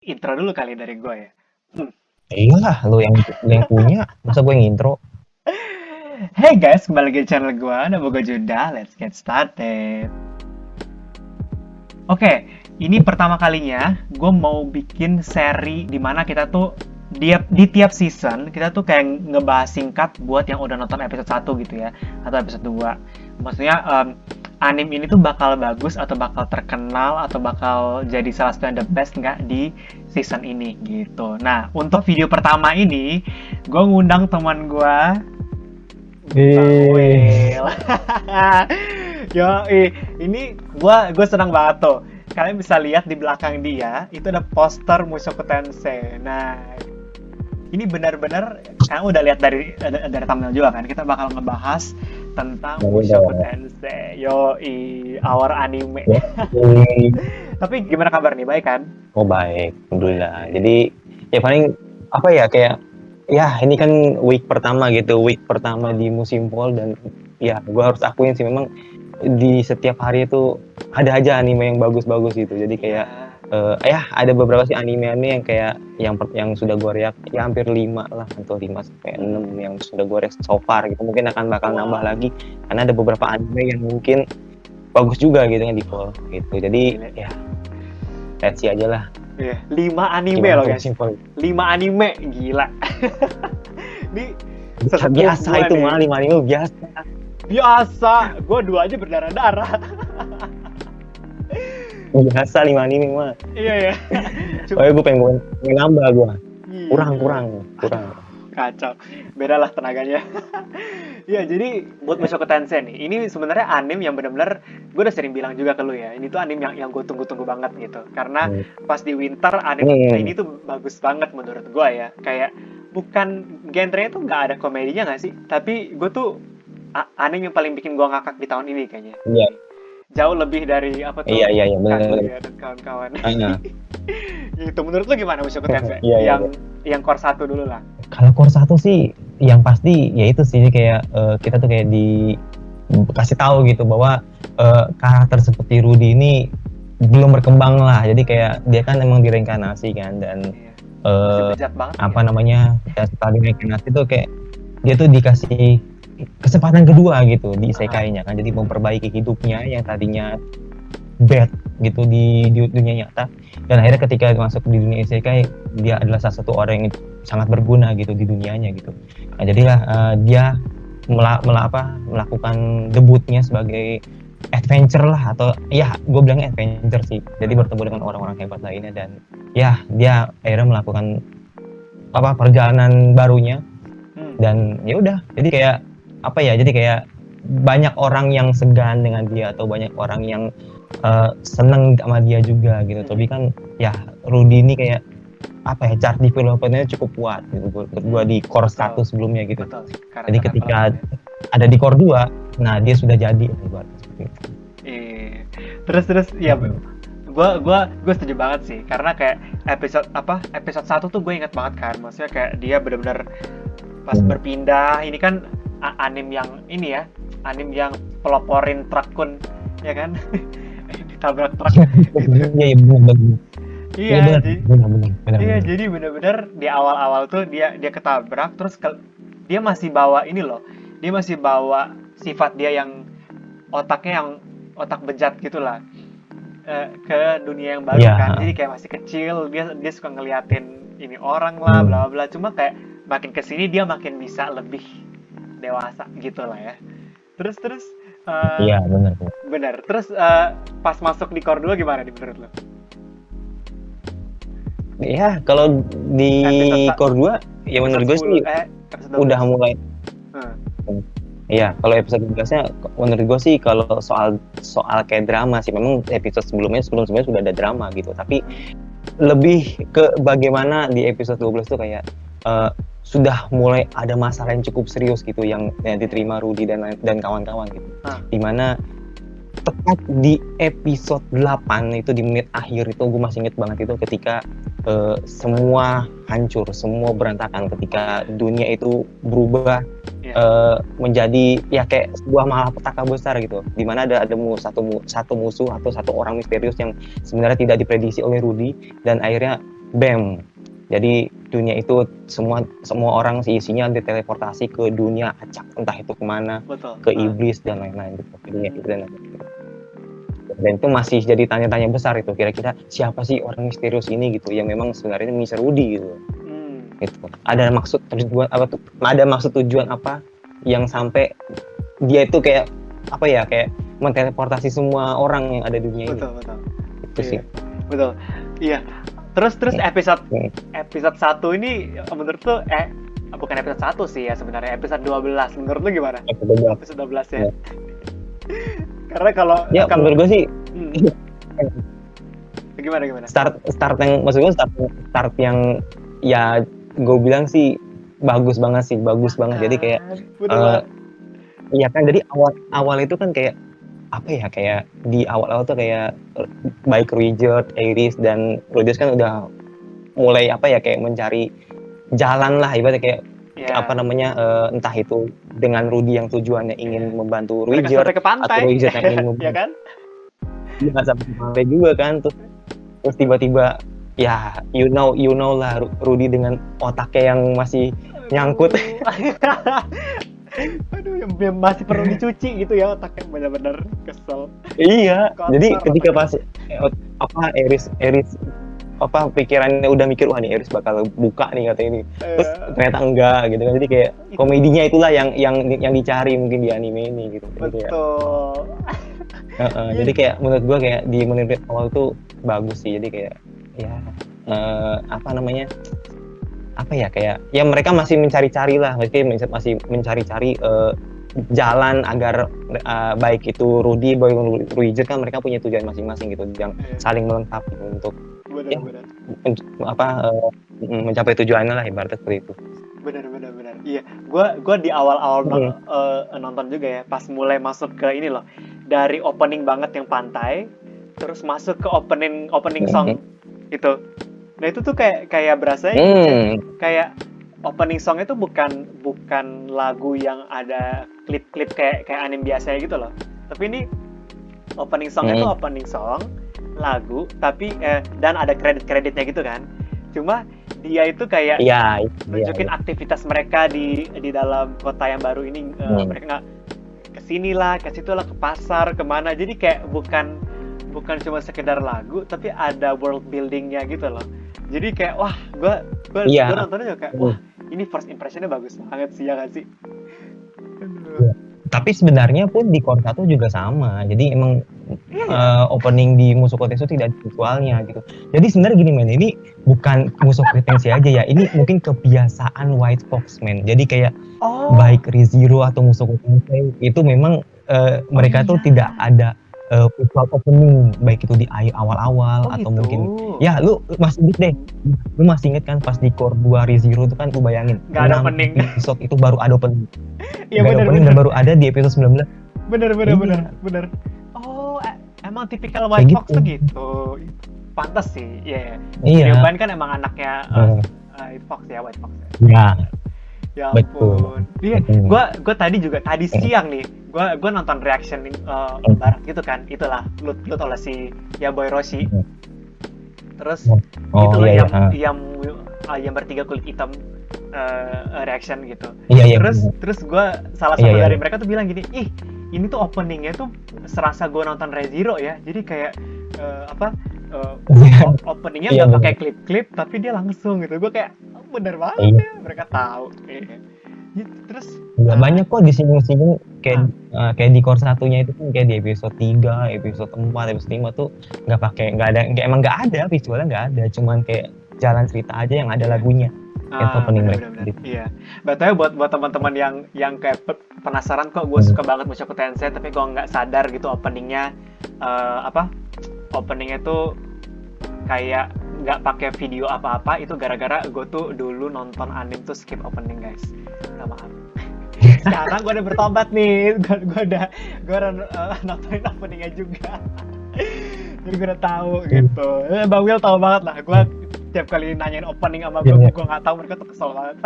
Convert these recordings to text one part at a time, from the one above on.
Intro dulu kali dari gue ya. Iyalah, lu yang punya, masa gue yang intro? Hey guys, kembali lagi di channel gue. Nama gue Juda. Let's get started. Oke, ini pertama kalinya gue mau bikin seri di mana kita tuh di tiap season kita tuh kayak ngebahas singkat buat yang udah nonton episode 1 gitu ya, atau episode 2. Maksudnya anime ini tuh bakal bagus atau bakal terkenal atau bakal jadi salah satu yang the best nggak di season ini gitu. Nah, untuk video pertama ini gue ngundang teman gue Bang Eh, Will. Yo, ini gue senang banget tuh. Kalian bisa lihat di belakang dia itu ada poster Mushoku Tensei. Nah, ini benar-benar kalian udah lihat dari thumbnail juga kan. Kita bakal ngebahas tentang ya Mushoku udah. Tensei. Yo, our anime. Ya, Tapi gimana kabar nih? Baik kan? oh baik, alhamdulillah. Jadi ya paling apa ya kayak ya ini kan week pertama gitu, week pertama di musim fall dan ya gue harus akuin sih memang di setiap hari itu ada aja anime yang bagus-bagus gitu. Jadi kayak Iya. ya ada beberapa sih anime-anime yang kayak yang sudah gue react ya hampir 5 lah atau 5 sampai 6 yang sudah gue react so far gitu. Mungkin akan bakal nambah Wah, lagi karena ada beberapa anime yang mungkin bagus juga gitu kan di fall gitu. Jadi gila. ya let's see aja lah Iya, 5 anime gimana loh tuh guys. musim fall. 5 anime, gila. Ini sesepuh Biasa gue itu nih. mah 5 anime biasa. Biasa, gue 2 aja berdarah-darah. Biasa 5 anime mah. Iya ya. Pokoknya gue pengen nambah gue. Kurang Iya. kurang kurang. Kacau. Beda lah tenaganya. Iya, jadi buat Mushoku Tensei nih, ini sebenarnya anime yang benar-benar gue udah sering bilang juga ke lu ya. Ini tuh anime yang gue tunggu-tunggu banget gitu. Karena Hmm. pas di winter anime Hmm. ini tuh bagus banget menurut gue ya. Kayak bukan genrenya tuh nggak ada komedinya nggak sih? Tapi gue tuh anime yang paling bikin gue ngakak di tahun ini kayaknya. Iya Jauh lebih dari apa iya tuh iya iya benar. Kaguya dan kawan-kawan. Heeh. Itu menurut lu gimana Mushoku Tensei? Iya iya. Yang core satu dulu lah. Kalau core satu sih yang pasti ya itu sih kayak kita tuh kayak dikasih tahu gitu bahwa karakter seperti Rudy ini belum berkembang lah. Jadi kayak dia kan emang direinkarnasi kan dan Iya. Masih eh, bejat banget apa ya. namanya ya setelah direinkarnasi tuh kayak dia tuh dikasih kesempatan kedua gitu di Ah, isekainya kan. Jadi memperbaiki hidupnya yang tadinya bad gitu di dunia nyata dan akhirnya ketika masuk di dunia isekai dia adalah salah satu orang yang sangat berguna gitu di dunianya gitu. Nah, jadilah dia melakukan debutnya sebagai adventure lah atau ya gue bilangnya adventure sih. Jadi bertemu dengan orang-orang hebat lainnya dan ya dia akhirnya melakukan apa perjalanan barunya hmm. dan ya udah jadi kayak apa ya jadi kayak banyak orang yang segan dengan dia atau banyak orang yang seneng sama dia juga gitu. Tapi kan ya Rudy ini kayak apa ya chart developmentnya cukup kuat gitu buat gua di core Betul, 1 sebelumnya gitu. betul sih. Jadi Karakter ketika development-nya. ada di core 2 nah dia sudah jadi buat seperti itu. Iya. Terus ya gue setuju banget sih karena kayak episode 1 tuh gue inget banget kan, maksudnya kayak dia bener-bener pas Hmm. berpindah ini kan anim yang ini ya, anim yang peloporin truk kun ya kan. Ditabrak truk gitu. Iya iya benar benar. Iya Iya, benar benar benar benar iya, benar. jadi bener-bener di awal-awal tuh dia ketabrak, terus dia masih bawa ini loh, dia masih bawa sifat dia yang otaknya yang otak bejat gitulah, ke dunia yang baru kan. Iya. Jadi kayak masih kecil, dia dia suka ngeliatin ini orang lah, Hmm. bla bla. Cuma kayak makin kesini dia makin bisa lebih dewasa gitu lah ya. Terus terus eh, Iya benar benar. bener. Terus pas masuk di core 2 gimana nih menurut lo? Ya kalau di core 2 ya menurut Episode gue 10 sih episode udah 12. mulai. Hmm. Iya, kalau episode 12-nya menurut gue sih kalau soal kayak drama sih memang episode sebelumnya sudah ada drama gitu. Tapi lebih ke bagaimana di episode 12 tuh kayak sudah mulai ada masalah yang cukup serius gitu yang diterima Rudy dan kawan-kawan gitu. Ah. Dimana tepat di episode 8 itu di menit akhir itu gue masih inget banget itu ketika semua hancur, semua berantakan ketika dunia itu berubah Iya. menjadi ya kayak sebuah malapetaka besar gitu, di mana ada satu musuh atau satu orang misterius yang sebenarnya tidak diprediksi oleh Rudy dan akhirnya bam. Jadi dunia itu semua orang isinya diteleportasi ke dunia acak, entah itu kemana, Betul. ke iblis dan lain-lain gitu, ke dunia iblis dan lain-lain. Dan itu masih jadi tanya-tanya besar itu, kira-kira siapa sih orang misterius ini gitu, yang memang sebenarnya Mr. Rudy gitu. Gitu. Ada maksud tujuan apa yang sampai dia itu kayak apa ya, kayak menteleportasi semua orang yang ada di dunia Betul. ini. Itu sih. Betul. Iya. Terus episode 1 ini menurut tuh bukan episode 1 sih ya sebenarnya, episode 12. Menurut lu gimana? Episode 12 ya. Karena kalau menurut gue sih gimana? Start yang maksud gue start yang ya gue bilang sih bagus banget. Jadi kayak iya kan, jadi awal itu kan kayak apa ya, kayak di awal tuh kayak baik Richard, Iris dan Rogers kan udah mulai apa ya, kayak mencari jalan lah ibaratnya, kayak apa namanya, entah itu dengan Rudy yang tujuannya ingin membantu Richard atau Richard yang ingin membantu ya kan? Nggak sampai ke pantai juga kan, terus tiba-tiba ya you know lah Rudy dengan otaknya yang masih nyangkut. Aduh, yang masih perlu dicuci gitu ya otaknya, benar-benar kesel. Iya, kotor, jadi ketika otaknya. pas Iris apa pikirannya udah mikir, wah nih Iris bakal buka nih kata ini, terus ternyata enggak gitu kan, jadi kayak komedinya itulah yang dicari mungkin di anime ini gitu. Betul. Jadi kayak menurut gua kayak di menit awal tuh bagus sih, jadi kayak ya apa namanya, apa ya, kayak ya mereka masih mencari-cari lah, masih mencari-cari jalan agar baik itu Rudy, Boy, Ruijert kan mereka punya tujuan masing-masing gitu, yang saling melengkapi untuk mencapai tujuannya lah, ibaratnya seperti itu. Benar. Iya, gue di awal nonton juga ya, pas mulai masuk ke ini loh, dari opening banget yang pantai, terus masuk ke opening song itu. Nah itu tuh kayak berasanya kayak opening song itu bukan lagu yang ada klip-klip kayak anime biasanya gitu loh. Tapi ini opening songnya tuh opening song lagu, tapi dan ada kreditnya gitu kan. Cuma dia itu kayak nunjukin aktivitas mereka di dalam kota yang baru ini. Mereka nggak kesini lah, ke situ lah, ke pasar, kemana. Jadi kayak bukan cuma sekedar lagu, tapi ada world buildingnya gitu loh. Jadi kayak wah, gue nontonnya juga kayak wah, ini first impressionnya bagus banget sih, ya nggak sih? Tapi sebenarnya pun di Core 1 juga sama. Jadi emang opening di Mushoku Tensei tidak ada visualnya gitu. Jadi sebenarnya gini men, ini bukan Mushoku Tensei aja ya. Ini mungkin kebiasaan White Fox men. Jadi kayak baik ReZero atau Mushoku Tensei itu memang mereka tuh tidak ada visual opening, baik itu di awal-awal atau gitu. mungkin ya lu masih inget kan pas di Core 2 ReZero itu kan, lu bayangin nggak ada opening episode itu baru ada opening. Iya benar. Dan baru ada di episode 19. Benar. Oh, emang tipikal White Fox tuh gitu. Pantas sih. Iya. Ryoban kan emang anaknya White Fox ya. Ya ampun. Iya, gue tadi siang nih, gue nonton reaction barat gitu kan, itulah lu tau lah si ya Boy Roshi. Terus itu loh yang bertiga kulit hitam reaction gitu. Terus gue salah satu dari mereka tuh bilang gini, ih ini tuh openingnya tuh serasa gue nonton ReZero ya, jadi kayak openingnya nggak pakai klip-klip tapi dia langsung gitu. Gue kayak bener banget ya, mereka tahu. Terus banyak kok disinggung-singgung kayak di Core 1-nya itu kan, kayak di episode 3, episode 4, episode 5 tuh emang nggak ada visualnya, nggak ada, cuman kayak jalan cerita aja yang ada lagunya. Opening mereka. Iya. Betulnya buat teman-teman yang kayak penasaran kok gue suka banget Mushoku Tensei tapi gue nggak sadar gitu openingnya openingnya tuh kayak nggak pakai video apa-apa, itu gara-gara gue tuh dulu nonton anime tuh skip opening guys. Maaf. Sekarang gue udah bertobat nih, gue udah nontonin openingnya juga. Jadi gue udah tahu gitu. Bang Will tahu banget lah, gue tiap kali nanyain opening sama gue nggak tahu, mereka tuh kesel banget.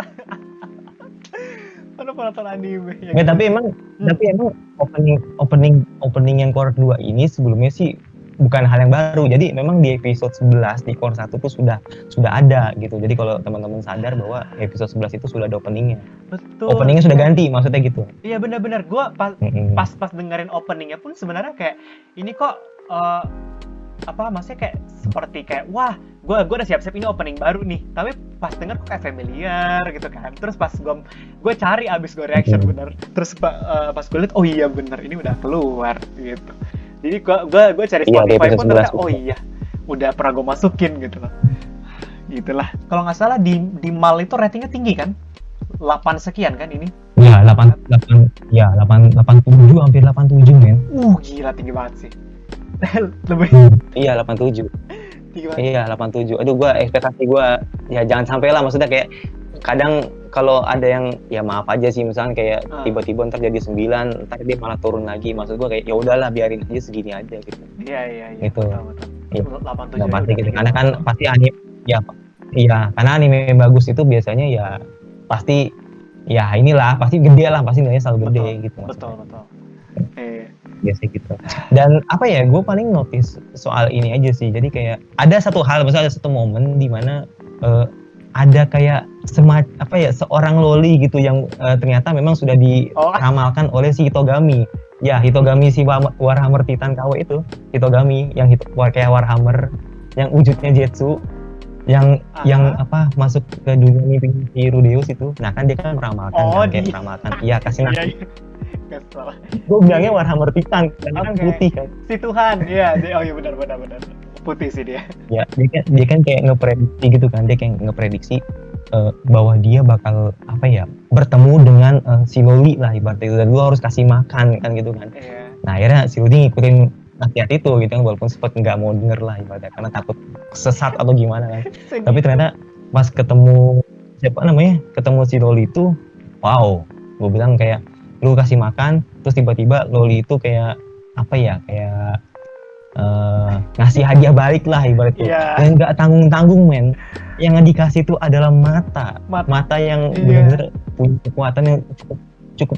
Kenapa nonton anime? Tapi emang opening yang Core 2 ini sebelumnya sih bukan hal yang baru. Jadi memang di episode 11 di core 1 tuh sudah ada gitu. Jadi kalau teman-teman sadar bahwa episode 11 itu sudah ada openingnya. Betul. Openingnya sudah ganti, maksudnya gitu. Iya benar-benar. Gue pas dengerin openingnya pun sebenarnya kayak ini kok maksudnya kayak seperti kayak wah gue udah siap-siap ini opening baru nih, tapi pas denger kok kayak familiar gitu kan. Terus pas gue cari abis gue reaction bener, terus pas gue liat oh iya bener ini udah keluar gitu. Jadi gue cari Spotify pun ternyata oh iya udah pernah gue masukin gitu loh. Gitulah. Kalau nggak salah di Mal itu ratingnya tinggi kan, 8 sekian kan ini? Ya 87 hampir 87 men. Gila tinggi banget sih. Lebih. Iya 87. Iya 87. Aduh gue ekspektasi gue ya jangan sampai lah, maksudnya kayak kadang kalau ada yang ya maaf aja sih misalnya kayak tiba-tiba ntar jadi 9 ntar dia malah turun lagi, maksud gue kayak ya udahlah biarin aja segini aja gitu. Iya gitu. Betul. 87 nggak pasti gitu karena kan pasti anime ya iya karena anime bagus itu biasanya ya pasti ya inilah pasti gede lah, pasti nilainya selalu gede gitu. Betul. Biasa gitu. Dan apa ya, gue paling notice soal ini aja sih. Jadi kayak ada satu hal, misalnya ada satu momen di mana ada kayak seorang loli gitu yang ternyata memang sudah diramalkan oleh si Hitogami. Ya, Hitogami si Warhammer Titan KW itu, Hitogami yang kayak Warhammer yang wujudnya Zetsu. Yang masuk ke dunia mimpi si Rudeus itu. Nah, kan dia kan meramalkan meramalkan. Iya, kasih nasi. Gue bilangnya Warhammer Titan karena kan putih kan. Si Tuhan, iya. Oh iya benar. Putih sih dia. Ya, dia kan kayak ngeprediksi gitu kan. Dia kayak ngeprediksi bahwa dia bakal bertemu dengan si Loli lah ibaratnya itu. Dan gue harus kasih makan kan gitu kan. Iya. Nah, akhirnya si Loli ngikutin nasihat itu gitu kan, walaupun sempat nggak mau denger lah ibaratnya karena takut sesat atau gimana kan. Tapi ternyata pas ketemu si Loli itu, wow, gue bilang kayak lu kasih makan, terus tiba-tiba Loli itu kayak ngasih hadiah balik lah ibaratnya, yang nggak tanggung-tanggung men. Yang dikasih itu adalah mata yang benar-benar punya kekuatan yang cukup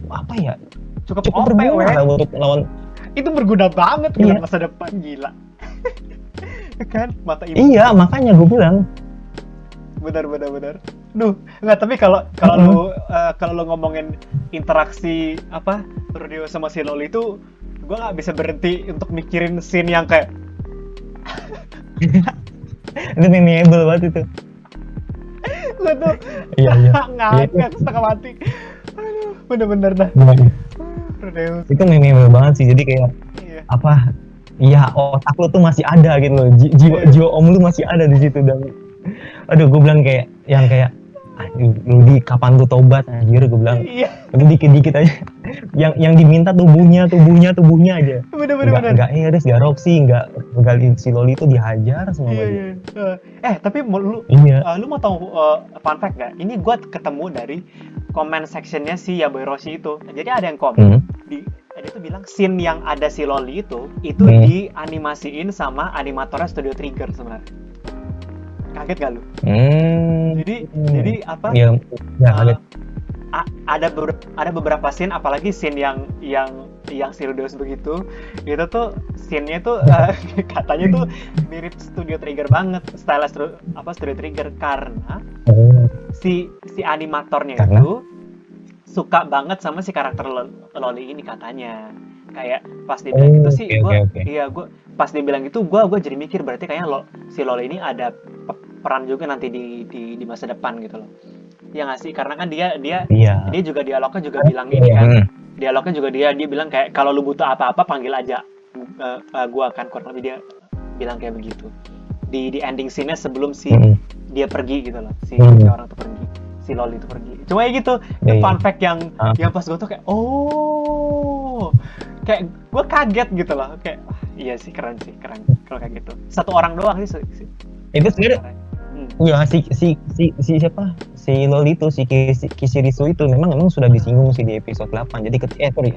berguna untuk lawan. Itu berguna banget buat masa depan, gila. Kan mata ini. Iya, makanya gue bilang. Benar. Duh, enggak, tapi kalau lu ngomongin interaksi Rudeus sama si Loli itu, gue nggak bisa berhenti untuk mikirin scene yang kayak itu memorable banget itu. Gue tuh ngakak setengah mati. Aduh, bener-bener dah. Rudeus. Itu memorable banget sih, jadi kayak otak lu tuh masih ada gitu loh, jiwa om lu masih ada di situ. Dan aduh, gue bilang kayak Rudi kapan lu tobat anjir, gue bilang. Tapi dikit-dikit aja yang diminta tubuhnya aja. Bener. Enggak gak Roxy, enggak si Loli itu dihajar sama dia. Tapi lu mau tahu fun fact gak? Ini gue ketemu dari comment sectionnya si Yaboy Roshi itu. Jadi ada yang komen dia tuh bilang scene yang ada si Loli itu dianimasiin sama animatornya Studio Trigger sebenarnya. Kaget gak lu? Jadi apa? Iya, kaget. Ada beberapa scene, apalagi scene yang si Rudeus begitu, itu tuh scene-nya tuh katanya tuh mirip Studio Trigger banget, style Studio Trigger karena si animatornya itu suka banget sama si karakter Loli ini katanya. Kayak pas dia bilang itu sih, gue pas dia bilang itu gue jadi mikir berarti kayaknya si Loli ini ada peran juga nanti di masa depan gitu loh. Ya nggak sih, karena kan dia juga dialognya juga bilang ini kan. Dialognya juga dia bilang kayak kalau lu butuh apa-apa panggil aja gua kan, kurang lebih dia bilang kayak begitu. Di ending scene-nya sebelum dia pergi gitu loh. Si orang itu pergi. Si Loli itu pergi. Cuma ya gitu, fun fact yang pas gue tuh kayak kayak gue kaget gitu loh, kayak iya sih keren kalau kayak gitu. Satu orang doang sih. Itu sebenarnya ya si siapa? Si Loli itu si Kishirisu itu memang sudah disinggung sih di episode 8. Jadi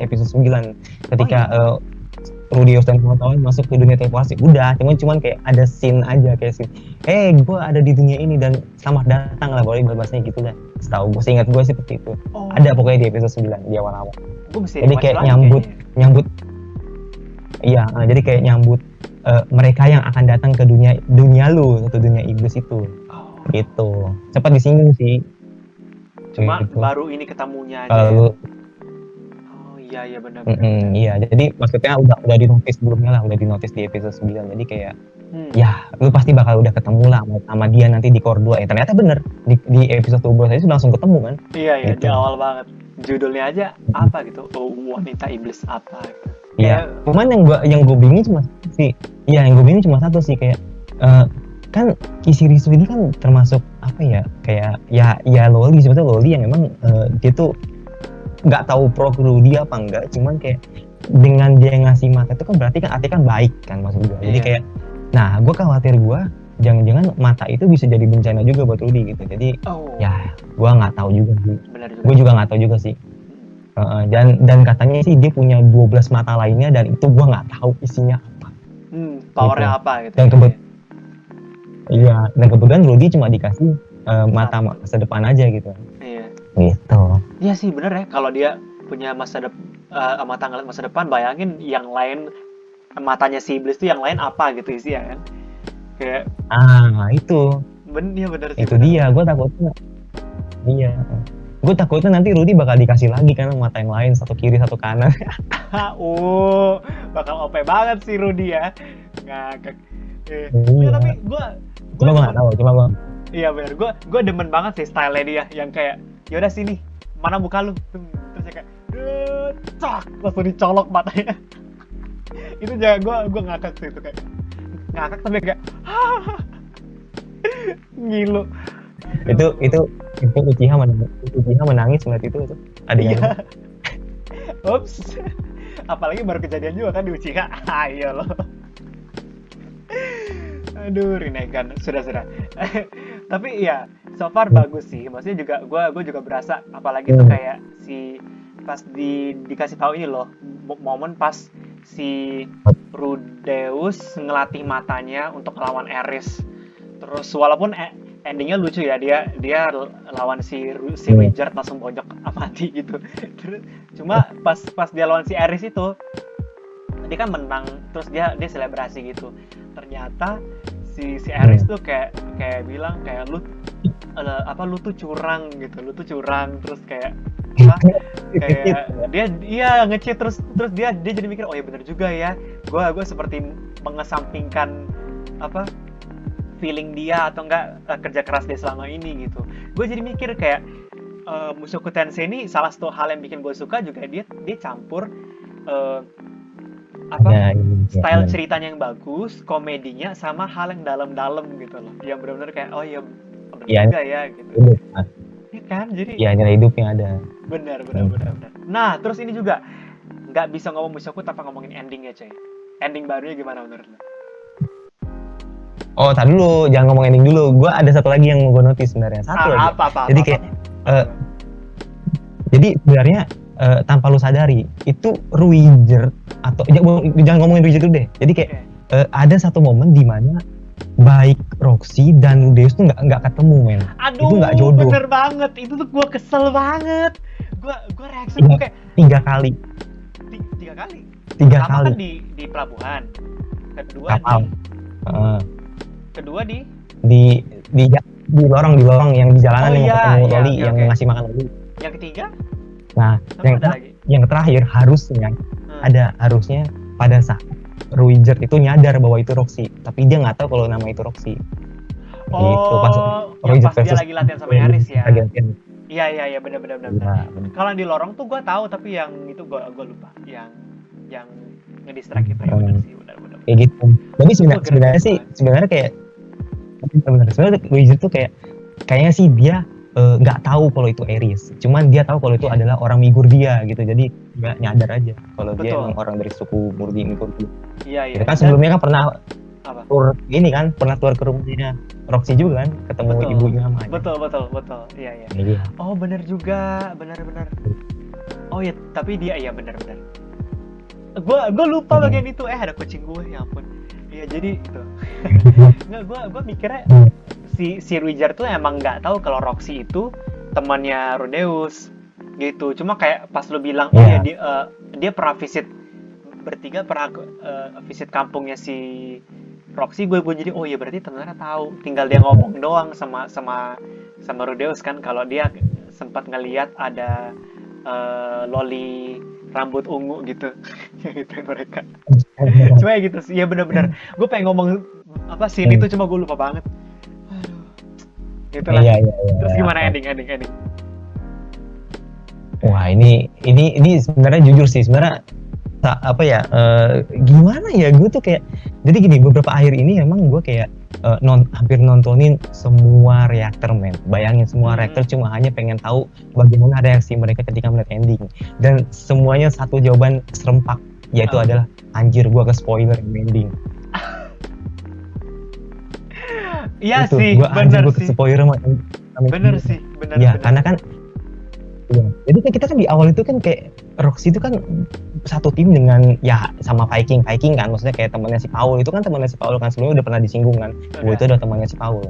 episode 9 ketika Rudeus dan kawan-kawan masuk ke dunia teleportasi. Udah, cuman kayak ada scene aja kayak scene. Gue ada di dunia ini dan selamat datang lah, boleh bahasanya gitu dah. Setahu gue, seingat gue seperti itu. Ada pokoknya di episode 9 di awal-awal. Jadi kayak nyambut Iya, jadi kayak nyambut mereka yang akan datang ke dunia lu, atau dunia iblis itu. Oh. Gitu. Cepat disinggung sih. Cuma Gitu. baru ini ketemunya aja Kalau ya. lu Oh iya iya benar-benar. iya, jadi maksudnya udah di notice sebelumnya lah, udah di notice di episode 9. Jadi kayak ya lu pasti bakal udah ketemu lah sama dia nanti di core 2. Ternyata bener di episode 12 aja sudah langsung ketemu kan. Iya ya, Gitu. di awal banget. Judulnya aja apa gitu? Oh, wanita iblis apa gitu. Iya. Cuman yang gue bingung cuma sih. Iya, yang gue bingung cuma satu sih, kayak kan Ishirisu ini kan termasuk apa ya? Kayak ya loli, sebetulnya loli yang memang dia tuh nggak tahu pro Rudy apa enggak, cuman kayak dengan dia ngasih mata itu kan berarti kan artinya kan baik kan, maksud gue. Jadi kayak nah gue khawatir jangan-jangan mata itu bisa jadi bencana juga buat Rudy gitu. Jadi ya gue nggak tahu juga sih. Gue juga nggak tahu juga sih. Dan katanya sih dia punya 12 mata lainnya, dan itu gue nggak tahu isinya apa. Powernya gitu. Apa gitu. Dan kebetulan Rudy cuma dikasih masa depan aja gitu. Iya. Gitu. Iya sih bener ya, kalau dia punya masa depan, bayangin yang lain matanya si iblis tuh yang lain apa gitu isinya kan. Kayak itu. Bener sih. Itu bener. Dia, gue takutnya. Iya. Gue takutnya nanti Rudy bakal dikasih lagi kan mata yang lain, satu kiri satu kanan. Bakal OP banget sih Rudy ya. Ngakak. Iya. Tapi gue nggak tahu, iya benar, gue demen banget sih style dia yang kayak yaudah sini, mana muka lu, terus kayak cak, langsung dicolok matanya. Itu jangan gue ngakak sih, itu kayak ngakak tapi kayak ngilu. Itu Uchiha menangis melihat itu adegan. Ups, apalagi baru kejadian juga kan di Uchiha. Ayo loh. Aduh, Rinnegan, sudah. Tapi ya, so far bagus sih. Maksudnya juga, gue juga berasa, apalagi tuh kayak si pas dikasih tahu ini loh, momen pas si Rudeus ngelatih matanya untuk lawan Eris. Terus walaupun endingnya lucu ya, dia lawan si Richard langsung bonyok mati gitu. Cuma pas dia lawan si Eris itu, dia kan menang, terus dia selebrasi gitu. Ternyata si Eris tuh kayak bilang kayak lu tuh curang gitu, terus kayak dia nge-cheat, terus dia jadi mikir oh ya benar juga ya, gue seperti mengesampingkan feeling dia atau enggak kerja keras dia selama ini gitu. Gue jadi mikir kayak Mushoku Tensei ini salah satu hal yang bikin gue suka juga dia campur style ceritanya yang bagus, komedinya sama hal yang dalam-dalam gitu loh, yang benar-benar kayak oh iya benar juga ya gitu. Ya kan, jadi ya nilai hidupnya ada. Benar. Nah terus ini juga nggak bisa ngomong Mushoku tanpa ngomongin endingnya coy. Ending barunya gimana menurut lo? Oh, tadi dulu, jangan ngomong ending dulu. Gue ada satu lagi yang gue notice sebenarnya. Satu lagi. Jadi kayak jadi sebenarnya tanpa lu sadari itu Ruiger atau jangan ngomongin Ruiger dulu deh. Jadi kayak ada satu momen di mana baik Roxy dan Deus tuh nggak ketemu, men. Aduh, itu nggak jodoh. Bener banget. Itu tuh gue kesel banget. Gue reaksi gue kayak 3 kali. 3 kali. 3 Pertama kali. Kan di pelabuhan. Kedua kapal. Kedua di lorong yang di jalanan yang ketemu Loli yang ngasih makan Loli. Yang ketiga? Nah, yang terakhir harusnya pada saat Ruiger itu nyadar bahwa itu Roxy, tapi dia nggak tahu kalau nama itu Roxy. Gitu, pas dia lagi latihan sama Eris ya. Iya benar. Kalau di lorong tuh gue tahu, tapi yang itu gue lupa. Yang ngedistract itu ya benar sih, benar. Kayak gitu. Tapi sebenarnya kayak sebenarnya Ruiger tuh kayaknya sih dia nggak tahu kalau itu Eris, cuman dia tahu kalau itu adalah orang Migur dia gitu, jadi nggak nyadar aja kalau dia emang orang dari suku Migur. Iya. Kan sebelumnya kan pernah tur ke rumahnya Roxy juga kan, ketemu ibunya sama. Betul. Iya. Oh benar juga, benar. Oh ya, tapi dia iya benar. Gue lupa bagian itu. Ada kucing gue, ya ampun. Iya jadi itu. Nggak, gue mikirnya si Ruiger tuh emang nggak tahu kalau Roxy itu temannya Rudeus gitu. Cuma kayak pas lu bilang dia pernah visit bertiga pernah visit kampungnya si Roxy, gue jadi oh iya berarti ternyata tahu, tinggal dia ngomong doang sama Rudeus kan kalau dia sempat ngeliat ada loli rambut ungu gitu yang itu mereka. Cuma ya gitu sih, ya benar-benar gue pengen ngomong apa scene itu cuma gue lupa banget. Aduh, gitulah. Iya. Terus gimana ending? Wah, ini sebenarnya jujur sih, sebenarnya apa ya, gimana ya, gue tuh kayak, jadi gini, beberapa akhir ini emang gue kayak hampir nontonin semua reaktor, men. Bayangin semua reaktor, cuma hanya pengen tahu bagaimana reaksi mereka ketika melihat ending, dan semuanya satu jawaban serempak, yaitu adalah anjir, gue ke spoiler ending. Iya sih, bener sih. Spoiler bener sih, bener. Ya, karena kan ya, jadi kan kita kan di awal itu kan kayak Roxy itu kan satu tim dengan ya sama Viking kan, maksudnya kayak temannya si Paul, itu kan temannya si Paul kan, sebelumnya udah pernah disinggung kan, bahwa itu adalah temannya si Paul.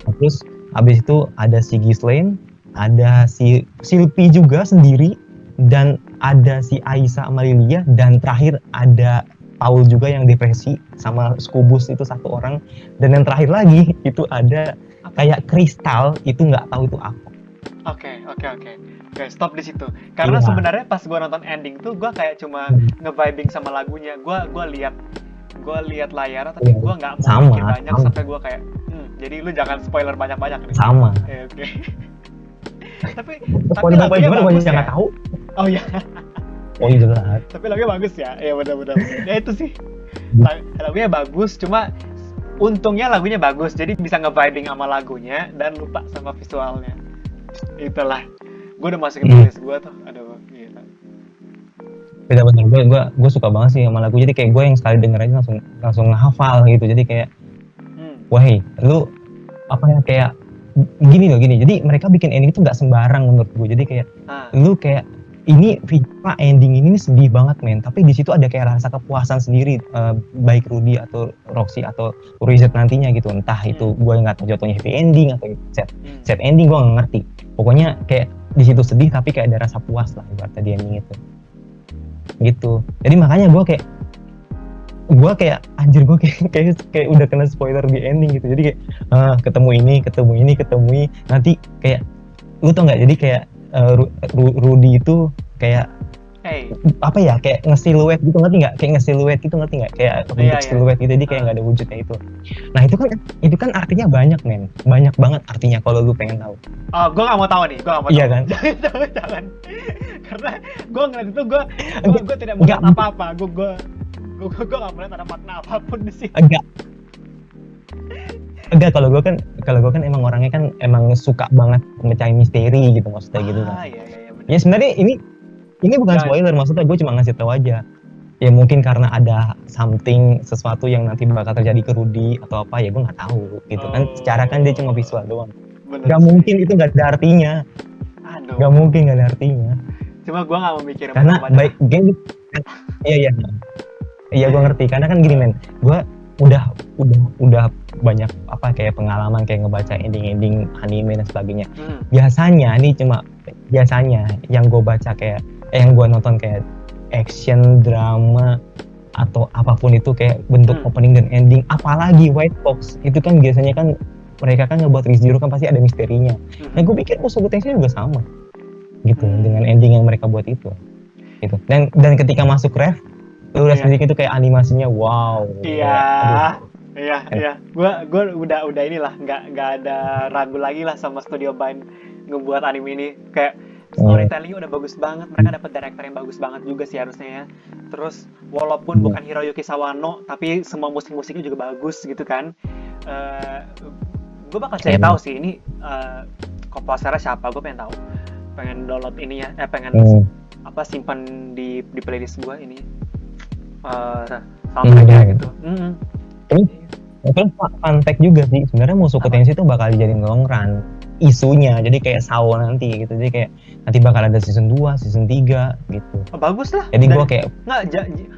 Nah, terus habis itu ada si Ghislaine, ada si Sylvie juga sendiri, dan ada si Aisyah sama Lilia, dan terakhir ada Paul juga yang depresi, sama Scubus itu satu orang, dan yang terakhir lagi itu ada kayak kristal, itu nggak tahu itu apa. Oke, stop di situ. Karena sebenarnya pas gue nonton ending tuh gue kayak cuma nge-vibing sama lagunya. Gue lihat layar tapi gue nggak mau mikir banyak sampai gue kayak jadi lu jangan spoiler banyak-banyak nih. Sama. Oke. tapi lagunya bagus ya. Tahu. Oh iya. Oh iya jelas. Tapi lagunya bagus ya. Iya benar. Ya itu sih. Lagunya bagus, cuma untungnya lagunya bagus jadi bisa nge-vibing sama lagunya dan lupa sama visualnya. Itulah, gue udah masukin playlist gue tuh, aduh gila. Beda bener, gue suka banget sih sama lagu, jadi kayak gue yang sekali denger aja langsung ngehafal gitu, jadi kayak wah lu apa ya, kayak gini, jadi mereka bikin ending itu nggak sembarang menurut gue, jadi kayak lu kayak ini Viva ending ini sedih banget men, tapi di situ ada kayak rasa kepuasan sendiri, baik Rudy atau Roxy atau Rizet nantinya gitu, entah itu gue nggak tahu jatuhnya happy ending atau sad ending, gue nggak ngerti, pokoknya kayak di situ sedih tapi kayak ada rasa puas lah ibaratnya di ending itu gitu. Jadi makanya gue kayak anjir, gue kayak udah kena spoiler di ending gitu, jadi kayak ketemu ini nanti kayak lu tau nggak, jadi kayak Rudy itu kayak apa ya, kayak ngesiluet gitu, ngerti nggak, kayak ngesiluet gitu, ngerti nggak, kayak bentuk siluet gitu, jadi kayak nggak ada wujudnya itu. Nah itu kan artinya banyak men, banyak banget artinya kalau lu pengen tahu. Oh, gue nggak mau tahu nih, gue nggak mau tahu. Iya kan? Jangan. Karena gue ngeliat itu gue tidak melihat apa-apa, gue nggak melihat ada makna apapun di sini. Enggak, kalau gue kan emang orangnya kan emang suka banget mecahin misteri gitu, maksudnya gitu kan. Iya, ya sebenarnya ini bukan spoiler, maksudnya gue cuma ngasih tahu aja. Ya mungkin karena ada sesuatu yang nanti bakal terjadi ke Rudy atau apa, ya gue nggak tahu gitu kan. Secara kan dia cuma visual doang. Gak mungkin itu nggak ada artinya. Gak mungkin nggak ada artinya. Cuma gue nggak mau mikirin karena baik game. Iya gue ngerti, karena kan gini men, gue udah banyak apa kayak pengalaman kayak ngebaca ending anime dan sebagainya. Biasanya yang gue baca kayak yang gue nonton kayak action drama atau apapun itu kayak bentuk opening dan ending, apalagi White Fox itu kan biasanya kan mereka kan ngebuat Re:Zero kan pasti ada misterinya. Nah gue pikir Mushoku Tensei juga sama gitu dengan ending yang mereka buat itu gitu. Dan ketika masuk ref lu udah sendiri itu kayak animasinya wow. Iya. Gue udah inilah, nggak ada ragu lagi lah sama Studio Bind ngebuat anime ini. Kayak storytellingnya udah bagus banget, mereka dapat director yang bagus banget juga sih harusnya ya. Terus walaupun bukan Hiroyuki Sawano, tapi semua musiknya juga bagus gitu kan. Gue bakal cari tahu sih ini komposernya siapa, gue pengen tahu, pengen download ini ya, simpan di playlist gue ini. Soundtracknya gitu. Terus fun fact juga sih, sebenarnya Mushoku Tensei itu bakal dijadiin long run isunya, jadi kayak SAO nanti gitu, jadi kayak nanti bakal ada season 2, season 3 gitu. Bagus lah. Jadi gue kayak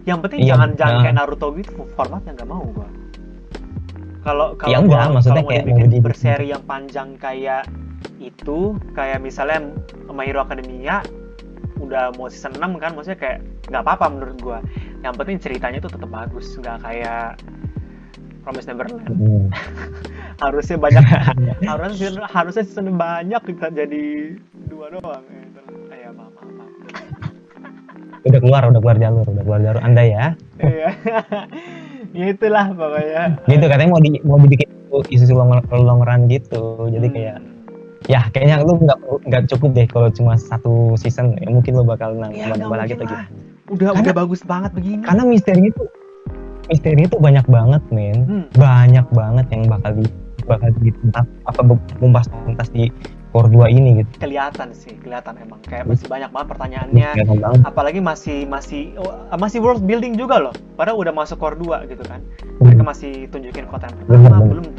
yang penting jangan kayak Naruto gitu formatnya, nggak mau gue. Kalau maksudnya kayak mau dibikin berseri yang panjang kayak itu, kayak misalnya My Hero Academia udah mau season 6 kan, maksudnya kayak nggak apa-apa menurut gue. Yang penting ceritanya tuh tetap bagus, nggak kayak Promise Neverland. Harusnya banyak, harusnya season banyak, kita jadi 2 doang. Gitu. Ayo, maaf. Udah keluar jalur Anda ya. Iya. Ya itulah pokoknya. Gitu katanya mau dibikin isu long run gitu. Jadi kayak ya kayaknya lu nggak cukup deh kalau cuma 1 season. Ya mungkin lu bakal nambah lagi tuh gitu. Udah bagus banget begini. Karena misteri itu banyak banget, men. Banyak banget yang bakal ditentang apa tuntas di core 2 ini gitu. Kelihatan emang kayak masih banyak banget pertanyaannya. Apalagi masih world building juga loh. Padahal udah masuk core 2 gitu kan. Mereka masih tunjukin kota yang pertama, belum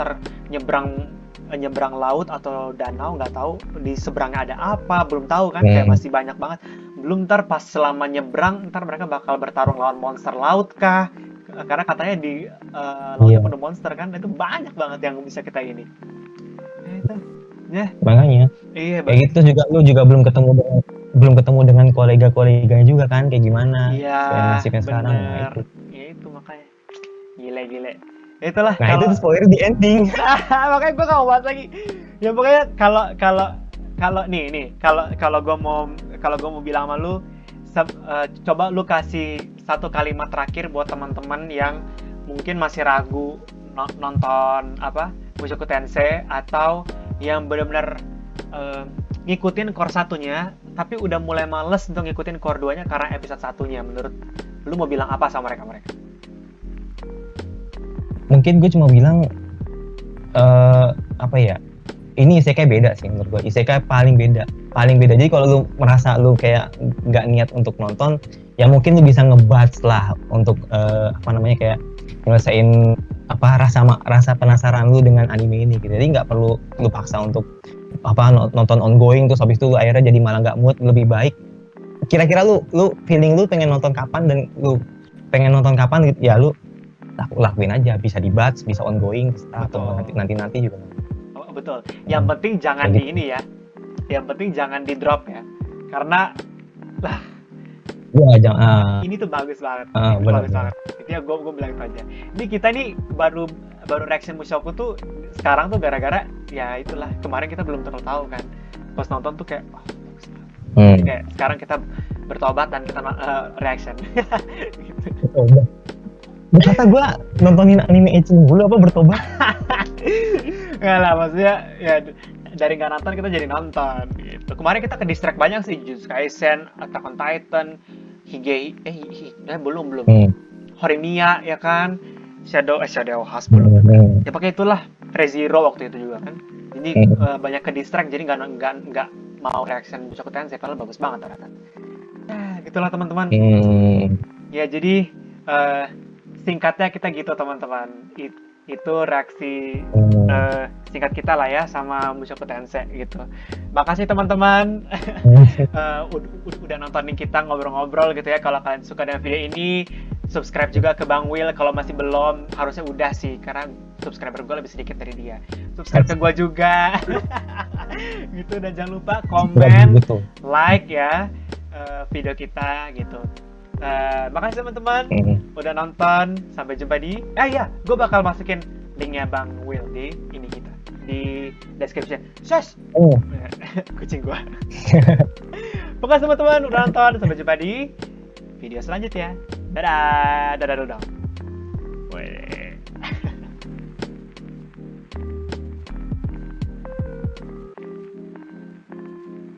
nyebrang laut atau danau, nggak tahu di seberangnya ada apa, belum tahu kan. Kayak masih banyak banget. Belum pas selama nyebrang mereka bakal bertarung lawan monster laut kah? Karena katanya di lautnya penuh monster kan. Itu banyak banget yang bisa kita ini. Ya. Makanya. Iya, kayak gitu juga lu juga belum ketemu dengan kolega-koleganya juga kan, kayak gimana? Iya. Kayak nasibnya sekarang. Nah, itu. Ya itu makanya. Gile. Itulah. Nah, itu spoiler di ending. Makanya gue gak mau bahas lagi. Ya pokoknya kalau gue mau bilang sama lu, coba lu kasih 1 kalimat terakhir buat teman-teman yang mungkin masih ragu nonton Mushoku Tensei, atau yang benar-benar ngikutin core 1-nya tapi udah mulai males untuk ngikutin core 2-nya karena episode 1-nya. Menurut lu mau bilang apa sama mereka? Mungkin gue cuma bilang ini isekai beda sih menurut gue. Isekai paling beda. Jadi kalau lu merasa lu kayak nggak niat untuk nonton, ya mungkin lu bisa ngebatch lah untuk kayak nyelesain rasa penasaran lu dengan anime ini gitu. Jadi nggak perlu lu paksa untuk nonton ongoing terus habis itu lu akhirnya jadi malah nggak mood. Lebih baik kira-kira lu feeling lu pengen nonton kapan dan lu pengen nonton kapan gitu, ya lu lakuin aja, bisa di batch, bisa ongoing atau nanti juga. Betul. Yang penting jangan di ini ya. Yang penting jangan di drop ya. Karena ini tuh bagus banget. Bagus banget. Itu ya gue bilang itu aja. Ini kita nih baru reaction Mushoku tuh sekarang tuh gara-gara ya itulah, kemarin kita belum terlalu tahu kan. Pas nonton tuh kayak bagus banget. Jadi kayak sekarang kita bertobat dan kita reaction. Gitu. Kata gue nontonin anime ecchi dulu apa bertobat? Nggak lah, maksudnya ya dari nggak nonton kita jadi nonton gitu. Kemarin kita ke distract banyak sih, Jujutsu Kaisen, Attack on Titan, belum Horimiya ya kan, Shadow House belum. Ya pakai itulah Re:Zero waktu itu juga kan. Jadi banyak ke distract, jadi nggak mau reaction Mushoku Tensei padahal bagus banget ternyata. Nah, gitulah teman-teman. Ya jadi singkatnya kita gitu teman-teman. Itu reaksi singkat kita lah ya sama Mushoku Tensei gitu. Makasih teman-teman udah nontonin kita ngobrol-ngobrol gitu ya. Kalau kalian suka dengan video ini, subscribe juga ke Bang Will. Kalau masih belum, harusnya udah sih, karena subscriber gue lebih sedikit dari dia. Subscribe ke gue juga. Gitu, dan jangan lupa komen, like ya video kita gitu. Makasih teman-teman udah nonton. Sampai jumpa di gue bakal masukin linknya Bang Will di ini kita di description. Kucing gue. Makasih teman-teman udah nonton. Sampai jumpa di video selanjutnya. Dadah.